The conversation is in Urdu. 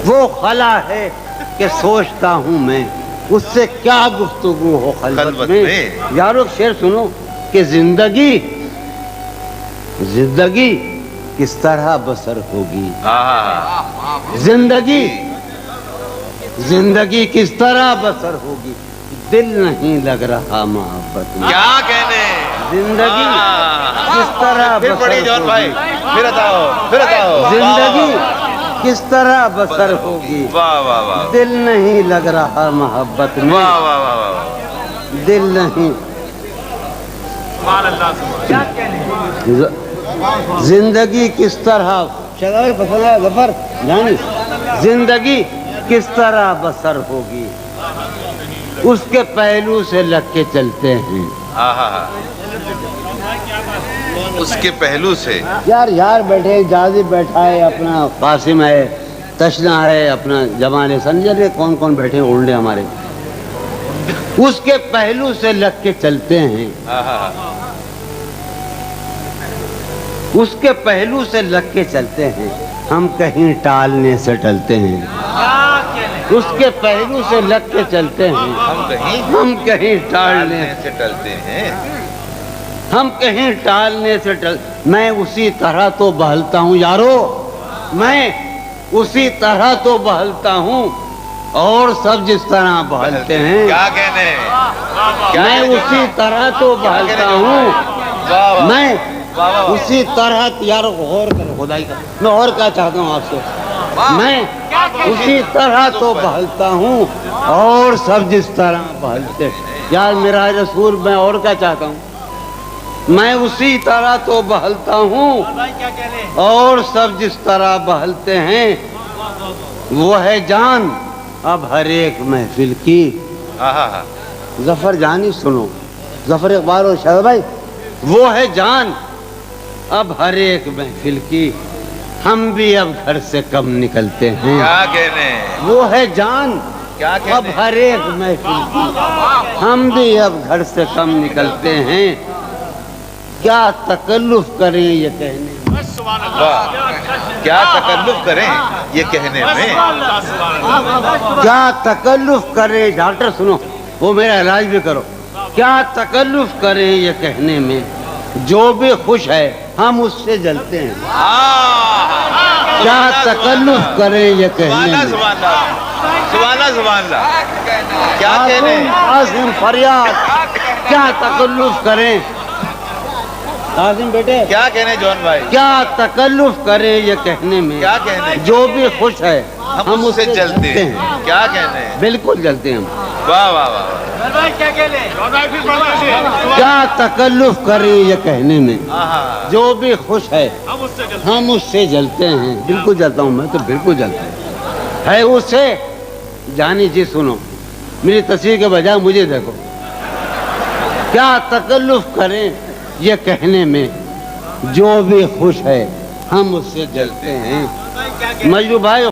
وہ خلا ہے کہ سوچتا ہوں میں اس سے کیا گفتگو ہو خلوت میں. یارو شعر سنو کہ زندگی کس طرح بسر ہوگی. زندگی کس طرح بسر ہوگی. دل نہیں لگ رہا محبت میں. کیا کہنے زندگی کس طرح بسر ہوگی. زندگی کس طرح بسر ہوگی. واہ واہ واہ دل نہیں لگ رہا محبت میں. واہ واہ واہ واہ. دل نہیں. زندگی کس طرح ظفر جانی زندگی کس طرح بسر ہوگی. اس کے پہلو سے لگ کے چلتے ہیں. اس کے پہلو سے یار بیٹھے جازی بیٹھا ہے اپنا قاسم ہے تشنا ہے اپنا جمال سنجر ہے کون کون بیٹھے ہیں اولڈے ہمارے. اس کے پہلو سے لگ کے چلتے ہیں. اس کے پہلو سے لگ کے چلتے ہیں. ہم کہیں ٹالنے سے ٹلتے ہیں. اس کے پہلو سے لگ کے چلتے ہیں. ہم کہیں ٹالنے سے ٹلتے ہیں. ہم کہیں ٹالنے سے میں اسی طرح تو بہلتا ہوں یارو. میں اسی طرح تو بہلتا ہوں اور سب جس طرح بہلتے ہیں. کیا کہنے میں اسی طرح تو بہلتا ہوں. میں اسی طرح یارو غور کرو خدائی کا. میں اور کیا چاہتا ہوں آپ سے. میں اسی طرح تو بہلتا ہوں اور سب جس طرح بہلتے ہیں. یار میرا رسول میں اور کیا چاہتا ہوں. میں اسی طرح تو بہلتا ہوں اور سب جس طرح بہلتے ہیں. وہ ہے جان اب ہر ایک محفل کی. ظفر جانی سنو ظفر اقبال اور شاہد بھائی. وہ ہے جان اب ہر ایک محفل کی. ہم بھی اب گھر سے کم نکلتے ہیں. کیا کہنے وہ ہے جان اب ہر ایک محفل کی. ہم بھی اب گھر سے کم نکلتے ہیں. کیا تکلف کریں یہ کہنے میں. کیا تکلف کریں یہ کہنے میں. کیا تکلف کریں. ڈاکٹر سنو وہ میرا علاج بھی کرو. کیا تکلف کریں یہ کہنے میں. جو بھی خوش ہے ہم اس سے جلتے ہیں. کیا تکلف کریں یہ کہنے میں. سبحان اللہ. کیا کہنے عاصم فریاد. کیا تکلف کریں عاصم بیٹے. کیا کہنے جون بھائی. کیا تکلف کریں یہ کہنے میں. کیا کہنے جو بھی خوش ہے ہم اس سے جلتے ہیں. کیا کہنے بالکل جلتے ہیں. واہ واہ واہ. کیا تکلف کریں یہ کہنے میں. جو بھی خوش ہے ہم اس سے جلتے ہیں. بالکل جلتا ہوں میں تو بالکل جلتا ہوں. ہے اس سے جانی جی سنو میری تصویر کے بجائے مجھے دیکھو. کیا تکلف کریں یہ کہنے میں. جو بھی خوش ہے ہم اس سے جلتے ہیں. مجلو بھائی